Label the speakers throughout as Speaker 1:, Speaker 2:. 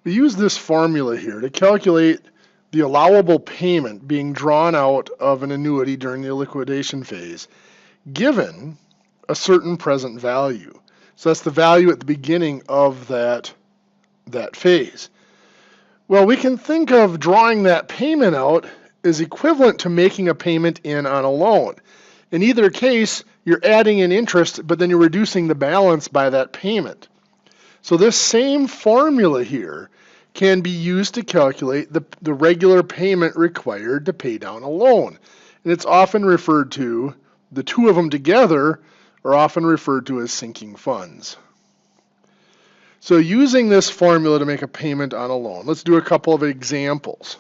Speaker 1: We use this formula here to calculate the allowable payment being drawn out of an annuity during the liquidation phase, given a certain present value. So that's the value at the beginning of that phase. Well, we can think of drawing that payment out as equivalent to making a payment in on a loan. In either case, you're adding in interest, but then you're reducing the balance by that payment. So this same formula here can be used to calculate the regular payment required to pay down a loan. And it's often referred to, the two of them together are often referred to as sinking funds. So using this formula to make a payment on a loan, let's do a couple of examples.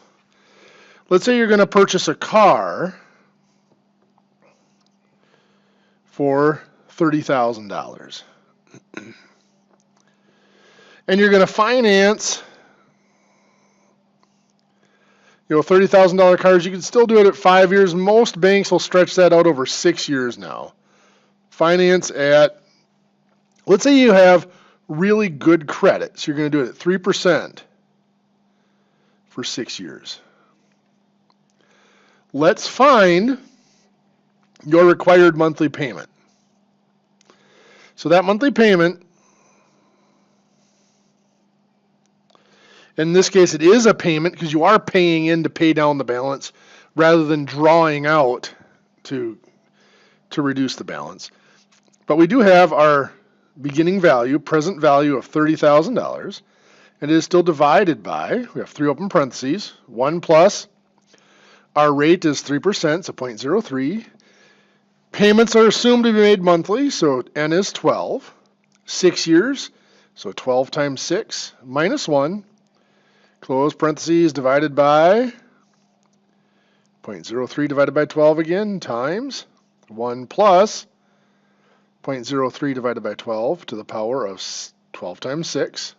Speaker 1: Let's say you're going to purchase a car for $30,000. And you're going to finance, $30,000 cars. You can still do it at 5 years. Most banks will stretch that out over 6 years now. Finance at, let's say you have really good credit. So you're going to do it at 3% for 6 years. Let's find your required monthly payment. So that monthly payment, in this case, it is a payment because you are paying in to pay down the balance rather than drawing out to reduce the balance. But we do have our beginning value, present value of $30,000, and it is still divided by, we have 3 open parentheses, 1 plus, our rate is 3%, so 0.03. Payments are assumed to be made monthly, so N is 12. 6 years, so 12 times 6 minus 1. Close parentheses divided by 0.03 divided by 12 again times 1 plus 0.03 divided by 12 to the power of 12 times 6.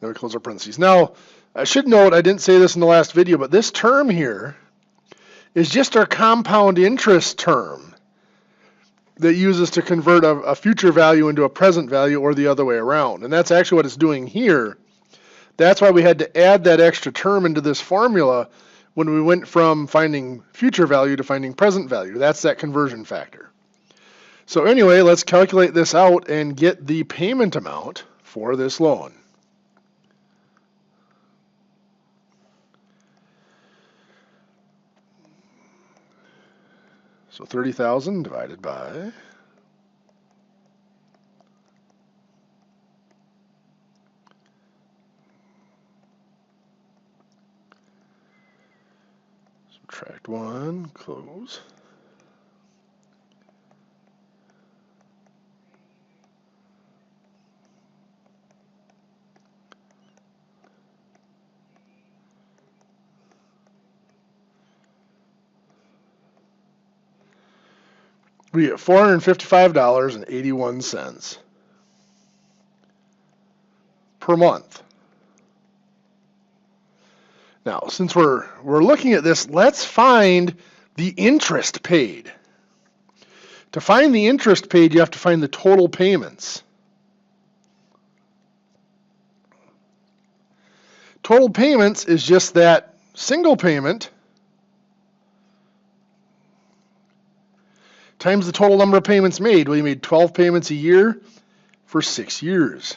Speaker 1: Then we close our parentheses. Now, I should note, I didn't say this in the last video, but this term here is just our compound interest term that uses to convert a future value into a present value or the other way around. And that's actually what it's doing here. That's why we had to add that extra term into this formula when we went from finding future value to finding present value. That's that conversion factor. So anyway, let's calculate this out and get the payment amount for this loan. So 30,000 divided by subtract 1, close. We get $455.81 per month. Now, since we're looking at this, let's find the interest paid. To find the interest paid, you have to find the total payments. Total payments is just that single payment times the total number of payments made. Well, you made 12 payments a year for 6 years.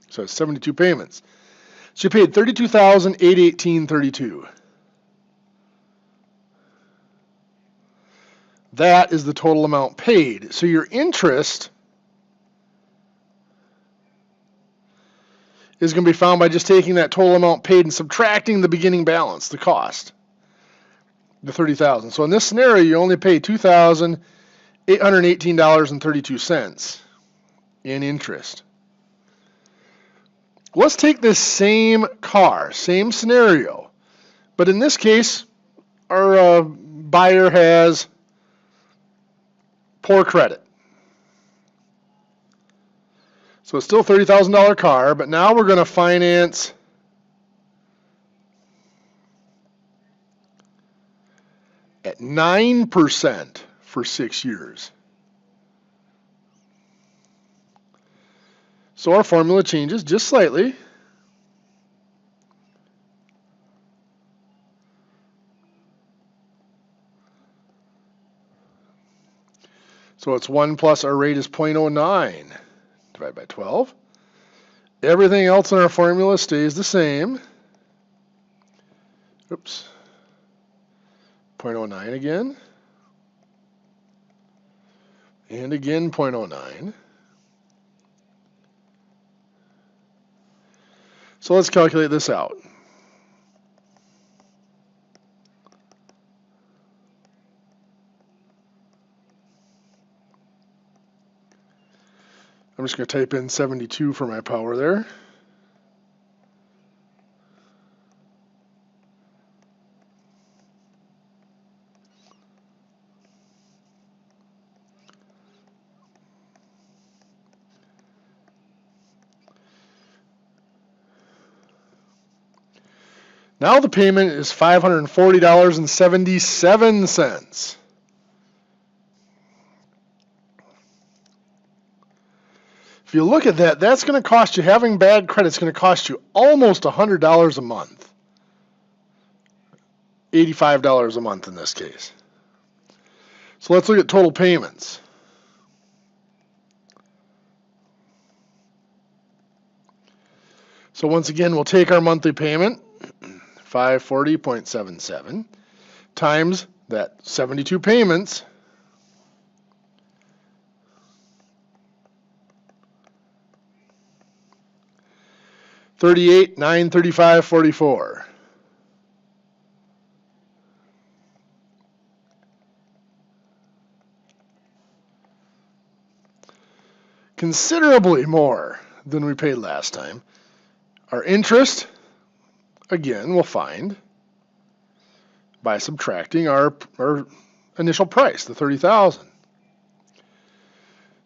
Speaker 1: So it's 72 payments. So you paid $32,818.32. That is the total amount paid. So your interest is going to be found by just taking that total amount paid and subtracting the beginning balance, the cost, the $30,000. So in this scenario, you only pay $2,818.32 in interest. Let's take this same car, same scenario, but in this case, our buyer has poor credit. So it's still a $30,000 car, but now we're going to finance at 9% for 6 years. So our formula changes just slightly. So it's 1 plus our rate is 0.09 divided by 12. Everything else in our formula stays the same. Oops. 0.09 again. And again 0.09. So let's calculate this out. I'm just going to type in 72 for my power there. Now the payment is $540.77. If you look at that, that's going to cost you, having bad credit is going to cost you almost $100 a month. $85 a month in this case. So let's look at total payments. So once again, we'll take our monthly payment, 540.77, times that 72 payments, $38,935.44. Considerably more than we paid last time. Our interest, again, we'll find by subtracting our initial price, the $30,000.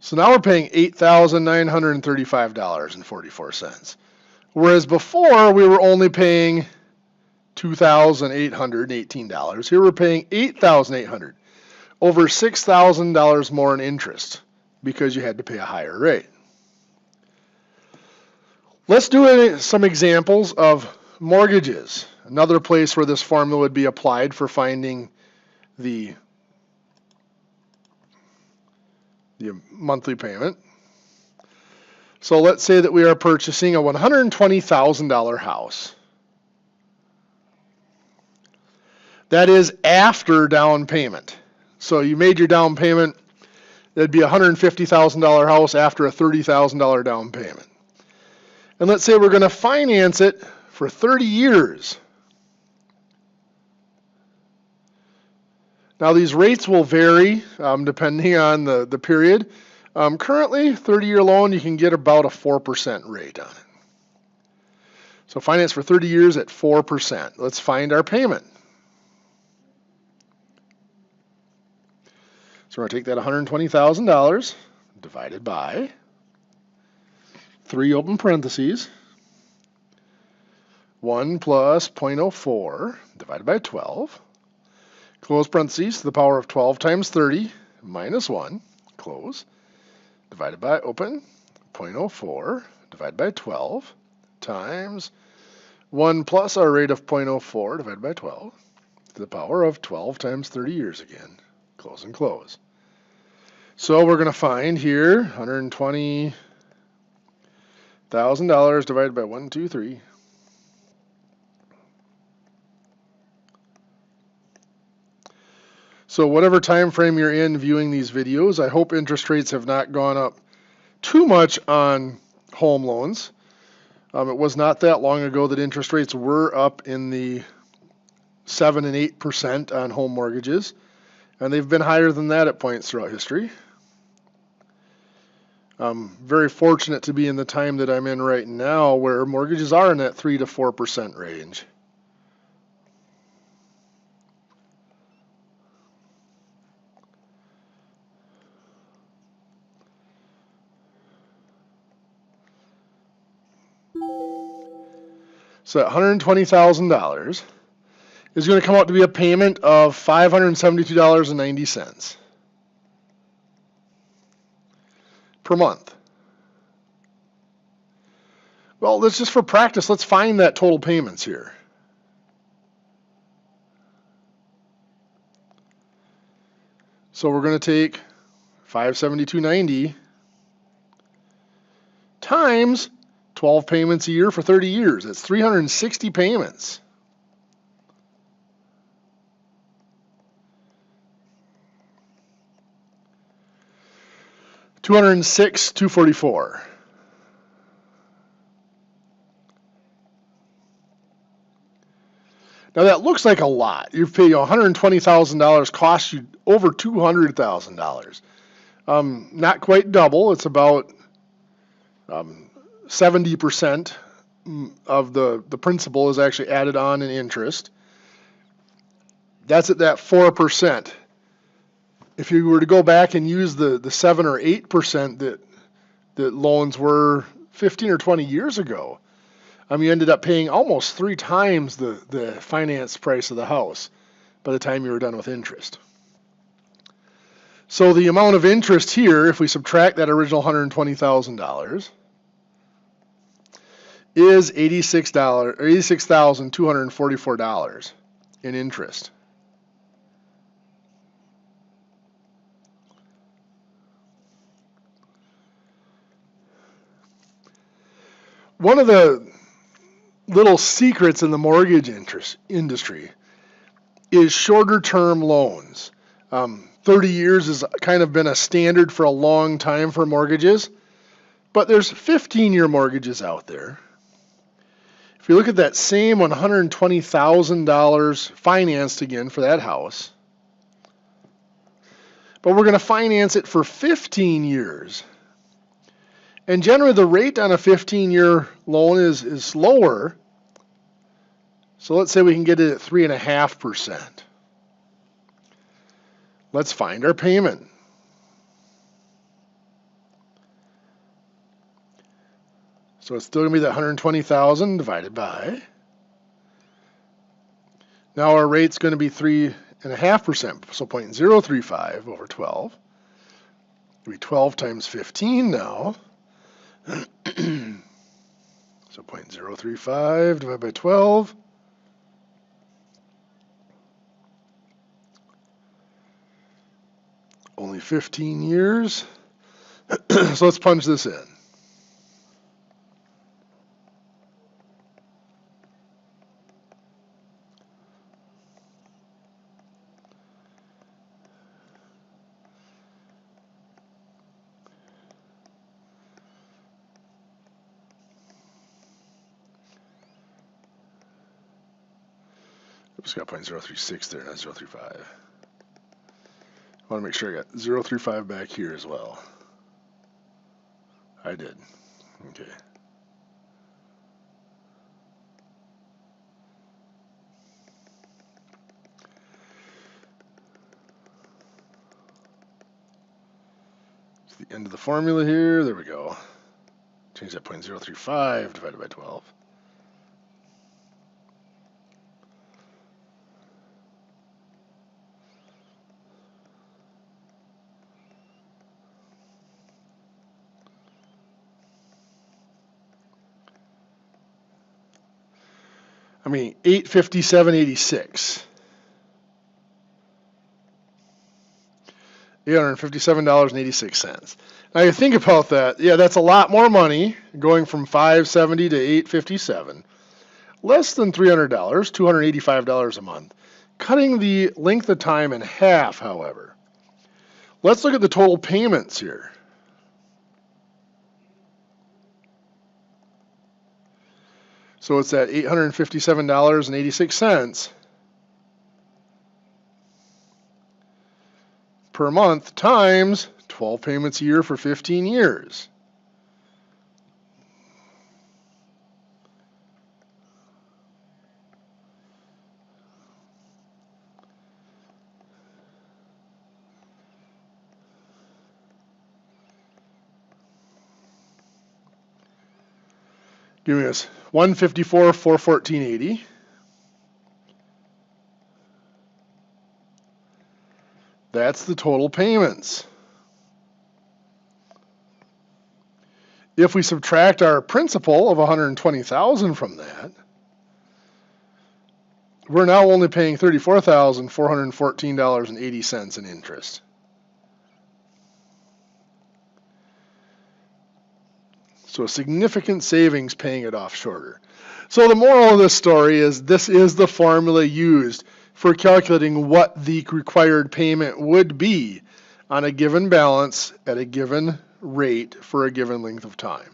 Speaker 1: So now we're paying $8,935.44. Whereas before we were only paying $2,818. Here we're paying $8,800, over $6,000 more in interest because you had to pay a higher rate. Let's do some examples of mortgages. Another place where this formula would be applied for finding the monthly payment. So let's say that we are purchasing a $120,000 house. That is after down payment. So you made your down payment, that'd be a $150,000 house after a $30,000 down payment. And let's say we're going to finance it for 30 years. Now these rates will vary depending on the period. Currently, 30-year loan, you can get about a 4% rate on it. So finance for 30 years at 4%. Let's find our payment. So we're going to take that $120,000 divided by 3 open parentheses, 1 plus 0.04 divided by 12, close parentheses to the power of 12 times 30 minus 1, close, divided by open, 0.04 divided by 12 times 1 plus our rate of 0.04 divided by 12 to the power of 12 times 30 years again, close and close. So we're going to find here $120,000 divided by 1, 2, 3. So whatever time frame you're in viewing these videos, I hope interest rates have not gone up too much on home loans. It was not that long ago that interest rates were up in the 7 and 8% on home mortgages, and they've been higher than that at points throughout history. I'm very fortunate to be in the time that I'm in right now where mortgages are in that 3 to 4% range. So that $120,000 is going to come out to be a payment of $572.90. per month? Well, let's just for practice, let's find that total payments here. So we're going to take 572.90 times 12 payments a year for 30 years. That's 360 payments. $206,244. Now that looks like a lot. You've paid $120,000, cost you over $200,000. Not quite double. It's about 70% of the principal is actually added on in interest. That's at that 4%. If you were to go back and use the 7 or 8% that loans were 15 or 20 years ago, you ended up paying almost 3 times the finance price of the house by the time you were done with interest. So the amount of interest here, if we subtract that original $120,000, is $86,244 in interest. One of the little secrets in the mortgage industry is shorter term loans. 30 years has kind of been a standard for a long time for mortgages, but there's 15-year mortgages out there. If you look at that same $120,000 financed again for that house, but we're going to finance it for 15 years. And generally the rate on a 15-year loan is lower. So let's say we can get it at 3.5%. Let's find our payment. So it's still going to be that $120,000 divided by. Now our rate's going to be 3.5%, so 0.035 over 12. It'll be 12 times 15 now. So 0.035 divided by 12. Only 15 years. So let's punch this in. Oops, got 0.036 there, not 0.035. I want to make sure I got 0.035 back here as well. I did. Okay. It's the end of the formula here. There we go. Change that 0.035 divided by 12. $857.86. $857.86. Now you think about that, yeah, that's a lot more money, going from $570 to $857. Less than $300, $285 a month. Cutting the length of time in half, however. Let's look at the total payments here. So it's at $857.86 per month times 12 payments a year for 15 years. Giving us $154,414.80. That's the total payments. If we subtract our principal of $120,000 from that, we're now only paying $34,414.80 in interest. So a significant savings paying it off shorter. So the moral of this story is this is the formula used for calculating what the required payment would be on a given balance at a given rate for a given length of time.